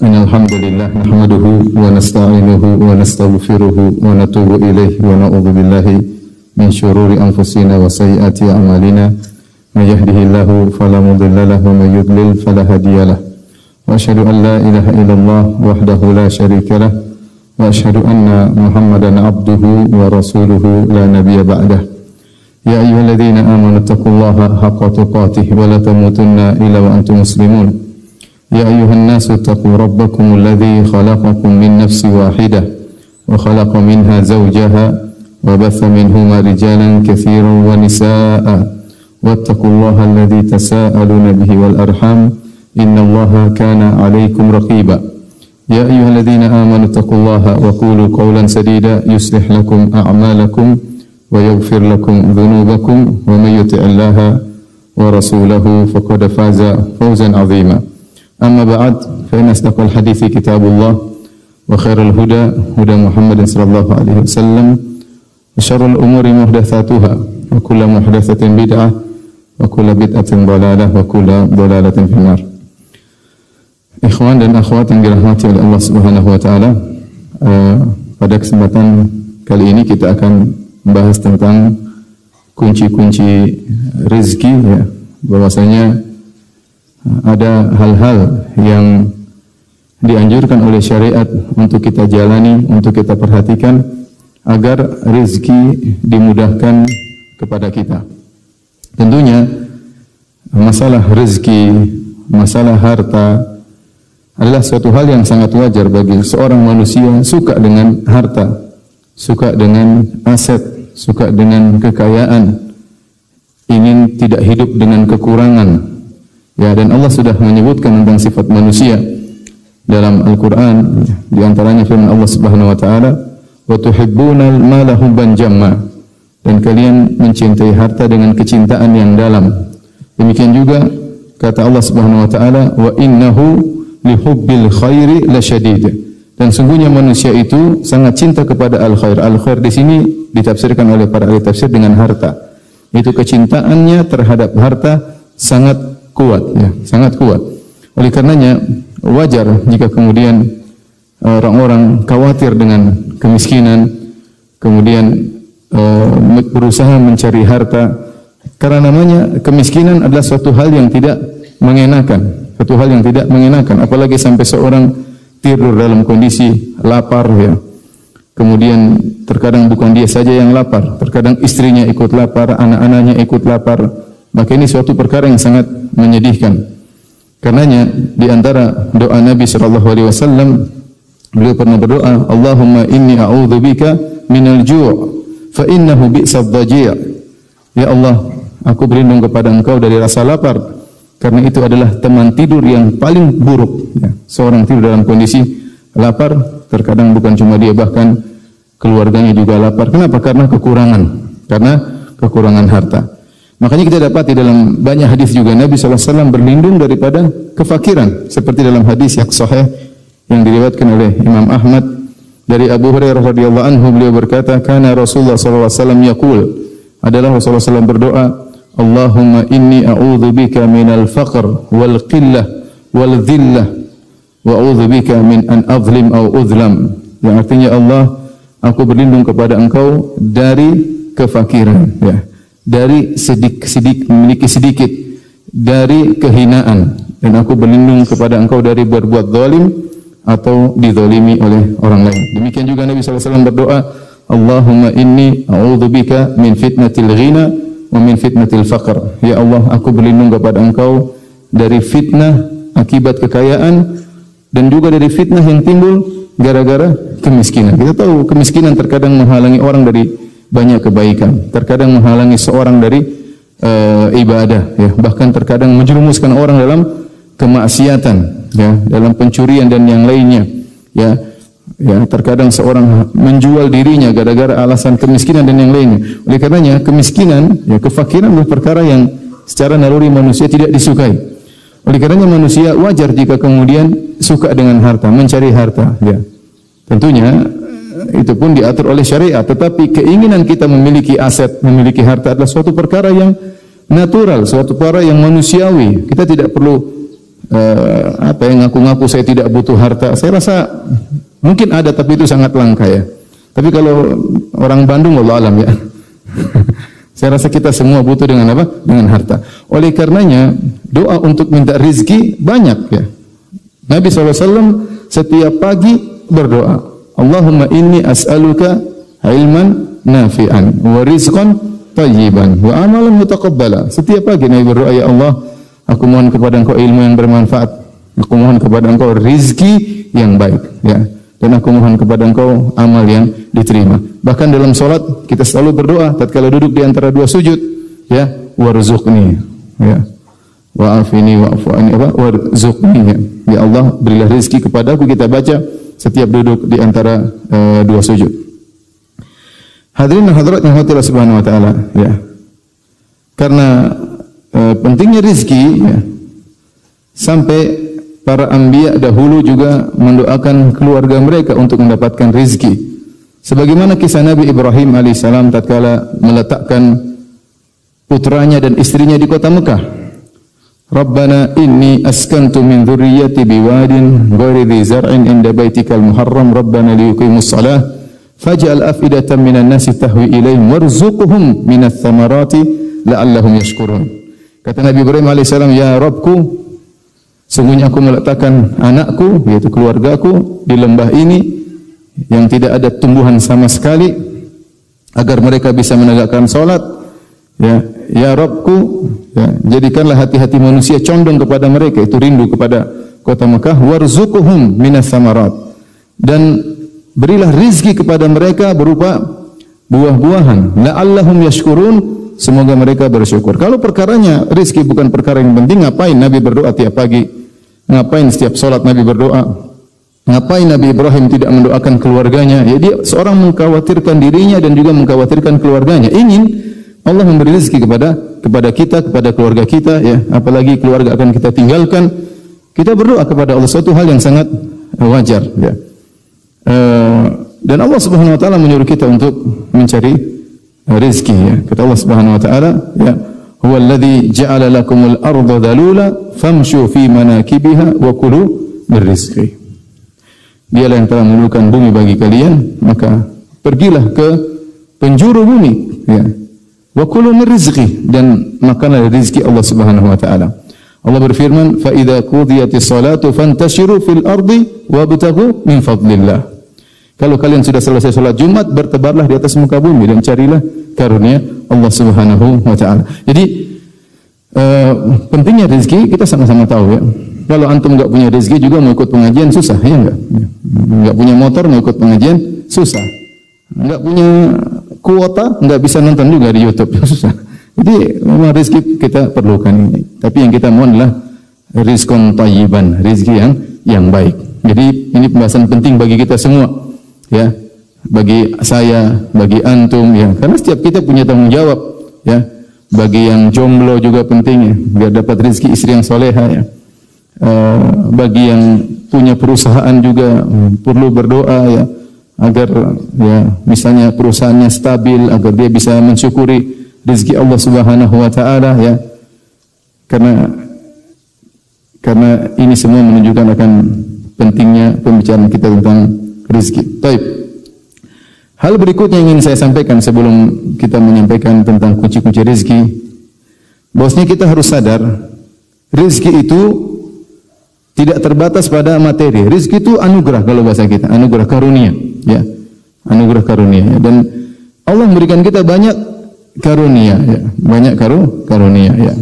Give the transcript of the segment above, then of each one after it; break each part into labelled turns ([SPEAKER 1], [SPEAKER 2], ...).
[SPEAKER 1] Innal hamdalillah nahmaduhu wa nasta'inuhu wa nastaghfiruhu wa natubu ilaihi wa na'udzu billahi min shururi anfusina wa sayyiati a'malina. May yahdihillahu fala mudilla lahu wa may yudlil fala hadiyalah. Wa asyhadu an la ilaha illallah wahdahu la syarika lah wa asyhadu anna Muhammadan abduhu wa rasuluhu la nabiyya ba'dah. Ya ayyuhalladzina amanu taqullaha haqqa tuqatih wa la tamutunna illa wa antum muslimun. يا أيها الناس اتقوا ربكم الذي خلقكم من نفس واحدة وخلق منها زوجها وبث منهما رجالا كثيرا ونساء واتقوا الله الذي تساءلون به والأرحام إن الله كان عليكم رقيبا يا أيها الذين آمنوا اتقوا الله وقولوا قولا سديدا يصلح لكم أعمالكم ويغفر لكم ذنوبكم ومن يطع الله ورسوله فقد فاز فوزا عظيما أما بعد فإن أصدق الحديث كتاب الله وخير الهدى هدى محمد صلى الله عليه وسلم وشر الأمور محدثاتها وكل محدثة بدعة وكل بدعة ضلالة وكل ضلالة في النار. Ikhwan dan akhwat yang dirahmati oleh Allah Subhanahu wa taala, pada kesempatan kali ini kita akan membahas tentang kunci-kunci rezeki, ya. Bahwasanya ada hal-hal yang dianjurkan oleh syariat untuk kita jalani, untuk kita perhatikan agar rezeki dimudahkan kepada kita. Tentunya masalah rezeki, masalah harta adalah suatu hal yang sangat wajar bagi seorang manusia suka dengan harta, suka dengan aset, suka dengan kekayaan, ingin tidak hidup dengan kekurangan. Ya, dan Allah sudah menyebutkan tentang sifat manusia dalam Al-Quran, di antaranya firman Allah Subhanahu wa taala, "Wa tuhibbunal mala hubban jamma." Dan kalian mencintai harta dengan kecintaan yang dalam. Demikian juga kata Allah Subhanahu wa taala, "Wa innahu lihubbil khairi lasyadid." Dan sungguhnya manusia itu sangat cinta kepada al-khair. Al-khair di sini ditafsirkan oleh para ahli tafsir dengan harta. Itu kecintaannya terhadap harta sangat kuat, ya, sangat kuat. Oleh karenanya wajar jika kemudian orang-orang khawatir dengan kemiskinan, kemudian berusaha mencari harta, karena namanya kemiskinan adalah suatu hal yang tidak mengenakan, suatu hal yang tidak mengenakan. Apalagi sampai seorang tidur dalam kondisi lapar, ya. Kemudian terkadang bukan dia saja yang lapar, terkadang istrinya ikut lapar, anak-anaknya ikut lapar. Maka ini suatu perkara yang sangat menyedihkan. Karenanya di antara doa Nabi sallallahu alaihi wasallam, beliau pernah berdoa, "Allahumma inni a'udzubika minal ju' fa innahu bi'sad dhaji'." Ya Allah, aku berlindung kepada Engkau dari rasa lapar, karena itu adalah teman tidur yang paling buruk, ya. Seorang tidur dalam kondisi lapar, terkadang bukan cuma dia, bahkan keluarganya juga lapar. Kenapa? Karena kekurangan harta. Makanya kita dapati dalam banyak hadis juga Nabi SAW berlindung daripada kefakiran. Seperti dalam hadis yang sahih yang diriwayatkan oleh Imam Ahmad dari Abu Hurairah radhiyallahu anhu, beliau berkata, "Kana Rasulullah SAW yaqul," adalah Rasulullah SAW berdoa, "Allahumma inni a'udzubika minal faqr wal qillah wal dhillah wa a'udzubika min an azlim aw uzlam." Yang artinya, Allah, aku berlindung kepada Engkau dari kefakiran, ya, dari memiliki sedikit, dari kehinaan, dan aku berlindung kepada Engkau dari berbuat zalim atau dizalimi oleh orang lain. Demikian juga Nabi SAW berdoa, "Allahumma inni a'udzubika min fitnatil ghina wa min fitnatil faqr." Ya Allah, aku berlindung kepada Engkau dari fitnah akibat kekayaan dan juga dari fitnah yang timbul gara-gara kemiskinan. Kita tahu kemiskinan terkadang menghalangi orang dari banyak kebaikan, terkadang menghalangi seorang dari ibadah, ya, bahkan terkadang menjerumuskan orang dalam kemaksiatan, ya, dalam pencurian dan yang lainnya, ya. Ya, terkadang seorang menjual dirinya gara-gara alasan kemiskinan dan yang lainnya. Oleh karenanya kemiskinan, ya, kefakiran adalah perkara yang secara naluri manusia tidak disukai. Oleh karenanya manusia wajar jika kemudian suka dengan harta, mencari harta, ya. Tentunya itu pun diatur oleh syariat, tetapi keinginan kita memiliki aset, memiliki harta adalah suatu perkara yang natural, suatu perkara yang manusiawi. Kita tidak perlu ngaku-ngaku saya tidak butuh harta. Saya rasa mungkin ada, tapi itu sangat langka ya. Tapi kalau orang Bandung, wallahu alam ya. Saya rasa kita semua butuh dengan apa? Dengan harta. Oleh karenanya, doa untuk minta rizki banyak ya. Nabi SAW setiap pagi berdoa, Allahumma inni as'aluka ilman nafi'an wa rizqan tayyiban wa amalan mutaqabbala. Setiap pagi Nabi berdoa, ya Allah, aku mohon kepada Engkau ilmu yang bermanfaat. Aku mohon kepada Engkau rizki yang baik ya. Dan aku mohon kepada Engkau amal yang diterima. Bahkan dalam salat kita selalu berdoa tatkala duduk di antara dua sujud, ya, warzuqni, ya, wa'afini wa'fu anni, warzuqni, ya Allah berilah rezeki kepadaku. Kita baca setiap duduk di antara dua sujud. Hadirin dan hadirat yang Allah Subhanahu wa taala, ya. Karena pentingnya rezeki ya, sampai para anbiya dahulu juga mendoakan keluarga mereka untuk mendapatkan rizki. Sebagaimana kisah Nabi Ibrahim alaihissalam tatkala meletakkan putranya dan istrinya di kota Mekah. Rabbana inni askantu min dzurriyyati biwadin ghairi dzi zar'in inda baitikal muharram rabbana liyuqimus shalah faj'al afidatan minan nasi tahwi ilaihim warzuqhum minats thamarati la'allahum yashkurun. Kata Nabi Ibrahim alaihissalam, ya Rabbku, sungguhnya aku meletakkan anakku, yaitu keluargaku, di lembah ini yang tidak ada tumbuhan sama sekali, agar mereka bisa menegakkan salat. Ya Rabbku, ya, jadikanlah hati-hati manusia condong kepada mereka, itu rindu kepada kota Mekah. Warzuqhum minas samarat, dan berilah rizki kepada mereka berupa buah-buahan. La'allahum yashkurun, semoga mereka bersyukur. Kalau perkaranya rizki bukan perkara yang penting, ngapain Nabi berdoa tiap pagi? Ngapain setiap salat Nabi berdoa? Ngapain Nabi Ibrahim tidak mendoakan keluarganya? Ya, dia seorang mengkhawatirkan dirinya dan juga mengkhawatirkan keluarganya. Ingin Allah memberi rezeki kepada kita, kepada keluarga kita, ya. Apalagi keluarga akan kita tinggalkan. Kita berdoa kepada Allah, suatu hal yang sangat wajar, ya. Dan Allah Subhanahu wa taala menyuruh kita untuk mencari rezeki, ya. Kata Allah Subhanahu wa taala, ya, huwa alladhi ja'ala lakumul arda dhalula famshu fi manakibiha wa kulu min rizqi. Dialah yang telah menundukkan bumi bagi kalian, maka pergilah ke penjuru bumi, ya. Wa kulu min rizqi, dan makanlah rezeki Allah Subhanahu wa taala. Allah berfirman, fa idza qudiyatis salatu fantashiru fil ardi wabtaghu min fadlillah. Kalau kalian sudah selesai salat Jumat, bertebarlah di atas muka bumi dan carilah karunia Allah Subhanahu wa taala. Jadi pentingnya rezeki kita sama-sama tahu, ya. Kalau antum enggak punya rezeki juga mau ikut pengajian susah, ya enggak? Enggak punya motor mau ikut pengajian susah. Enggak punya kuota enggak bisa nonton juga di YouTube, susah. Jadi memang rezeki kita perlukan ini. Tapi yang kita mau adalah rizqan thayyiban, rezeki yang baik. Jadi ini pembahasan penting bagi kita semua, ya. Bagi saya, bagi antum, ya. Karena setiap kita punya tanggung jawab, ya. Bagi yang jomblo juga penting, ya, biar dapat rezeki istri yang soleha, ya. Bagi yang punya perusahaan juga perlu berdoa, ya, agar, ya, misalnya perusahaannya stabil, agar dia bisa mensyukuri rezeki Allah Subhanahu wa taala, ya. Karena ini semua menunjukkan akan pentingnya pembicaraan kita tentang rezeki. Baik. Hal berikutnya yang ingin saya sampaikan sebelum kita menyampaikan tentang kunci-kunci rezeki, bahwasanya kita harus sadar rezeki itu tidak terbatas pada materi. Rezeki itu anugerah, kalau bahasa kita, anugerah karunia, ya. Anugerah karunia, ya. Dan Allah memberikan kita banyak karunia, ya. Banyak karunia, ya.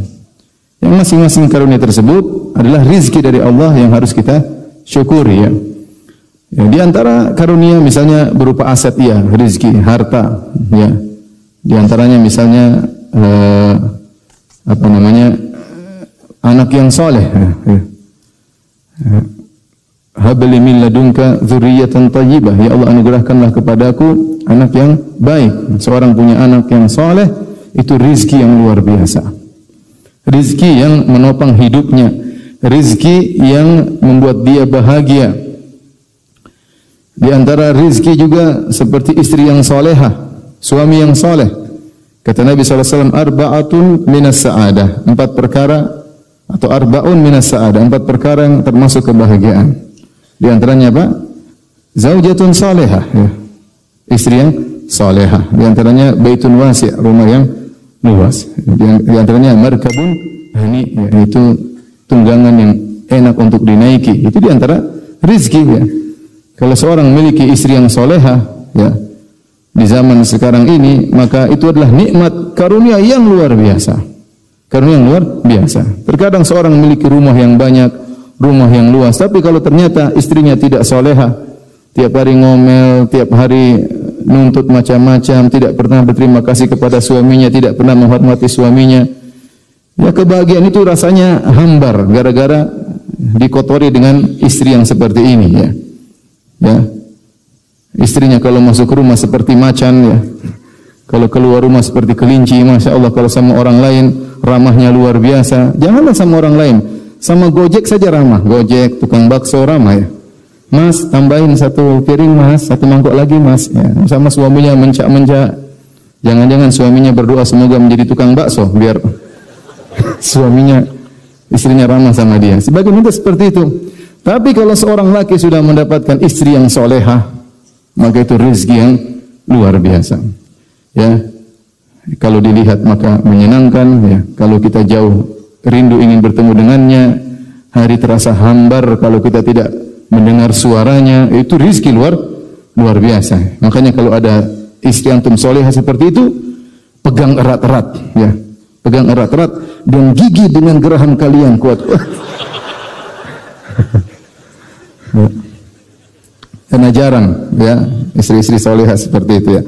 [SPEAKER 1] Yang masing-masing karunia tersebut adalah rezeki dari Allah yang harus kita syukuri, ya. Ya, di antara karunia misalnya berupa aset, ya, rezeki, harta, ya. Di antaranya misalnya anak yang soleh, ya. Habli min ladunka dzurriyyatan thayyibah, ya Allah anugerahkanlah kepadaku anak yang baik. Seorang punya anak yang soleh itu rizki yang luar biasa, rizki yang menopang hidupnya, rizki yang membuat dia bahagia. Di antara rizki juga seperti istri yang solehah, suami yang soleh. Kata Nabi SAW, arba'atun minas sa'adah, 4 perkara Atau arba'un minas sa'adah, 4 perkara yang termasuk kebahagiaan. Di antaranya apa? Zaujatun salihah, ya. Istri yang salihah. Di antaranya baitun wasi', rumah yang luas. Di antaranya markabun hani, yaitu tunggangan yang enak untuk dinaiki. Itu di antara rizki, ya. Kalau seorang memiliki istri yang salihah, ya, di zaman sekarang ini, maka itu adalah nikmat karunia yang luar biasa. Karunia yang luar biasa. Terkadang seorang memiliki rumah yang banyak, rumah yang luas, tapi kalau ternyata istrinya tidak salihah, tiap hari ngomel, tiap hari nuntut macam-macam, tidak pernah berterima kasih kepada suaminya, tidak pernah menghormati suaminya, ya kebahagiaan itu rasanya hambar gara-gara dikotori dengan istri yang seperti ini, ya. Ya. Istrinya kalau masuk rumah seperti macan, ya. Kalau keluar rumah seperti kelinci, Masya Allah. Kalau sama orang lain ramahnya luar biasa. Janganlah sama orang lain, sama Gojek saja ramah. Gojek, tukang bakso ramah, ya. Mas, tambahin 1 piring mas, 1 mangkok lagi mas, ya. Sama suaminya mencak-mencak. Jangan-jangan suaminya berdoa semoga menjadi tukang bakso biar suaminya, istrinya ramah sama dia. Sebagian itu seperti itu. Tapi kalau seorang laki sudah mendapatkan istri yang solehah, maka itu rezeki yang luar biasa, ya. Kalau dilihat maka menyenangkan, ya. Kalau kita jauh rindu ingin bertemu dengannya, hari terasa hambar kalau kita tidak mendengar suaranya. Itu rezeki luar biasa. Makanya kalau ada istri antum solehah seperti itu, pegang erat-erat, ya. Pegang erat-erat dan gigi dengan geraham kalian kuat. Karena jarang, ya, istri-istri solehah seperti itu, ya.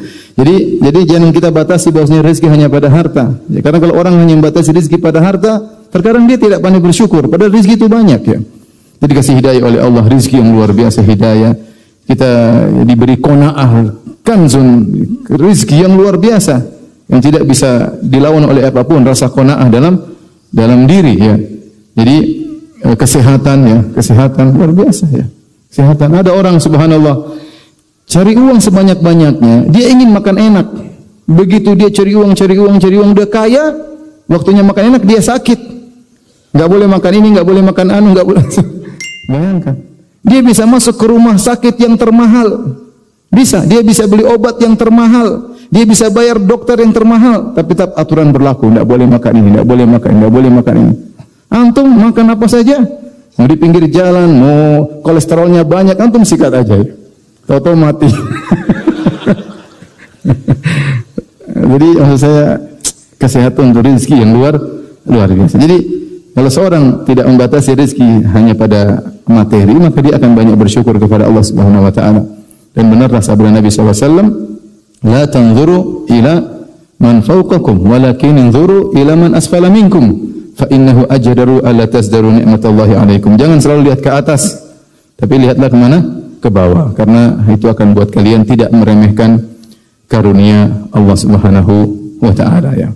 [SPEAKER 1] Jadi jangan kita batasi bahwasanya rezeki hanya pada harta, ya. Karena kalau orang hanya membatasi rezeki pada harta, terkadang dia tidak pandai bersyukur. Padahal rezeki itu banyak, ya. Jadi kasih hidayah oleh Allah, rezeki yang luar biasa hidayah. Kita diberi qanaah, kanzun, rezeki yang luar biasa yang tidak bisa dilawan oleh apapun, rasa qanaah dalam diri, ya. Jadi kesehatan, ya, kesehatan luar biasa, ya. Kesehatan. Ada orang subhanallah cari uang sebanyak-banyaknya, dia ingin makan enak. Begitu dia cari uang, dia kaya, waktunya makan enak dia sakit. Enggak boleh makan ini, enggak boleh makan anu, enggak boleh. Bayangkan. Dia bisa masuk ke rumah sakit yang termahal. Bisa, dia bisa beli obat yang termahal. Dia bisa bayar dokter yang termahal, tapi tetap aturan berlaku, enggak boleh makan ini, enggak boleh makan ini, enggak boleh makan ini. Antum makan apa saja, mau di pinggir jalan, mau kolesterolnya banyak, antum sikat aja, ya. Tahu-tahu mati. Jadi maksud saya kesehatan untuk rezeki yang luar biasa. Jadi kalau seorang tidak membatasi rezeki hanya pada materi, maka dia akan banyak bersyukur kepada Allah Subhanahu wa taala. Dan benarlah sabda Nabi sallallahu alaihi wasallam, "La tanzuru ila man fawqakum, walakin inzuru ila man asfala minkum, fa innahu ajdaru alla tasdaru ni'matallahi alaikum." Jangan selalu lihat ke atas, tapi lihatlah ke mana? Ke bawah, karena itu akan buat kalian tidak meremehkan karunia Allah Subhanahu wa taala, ya.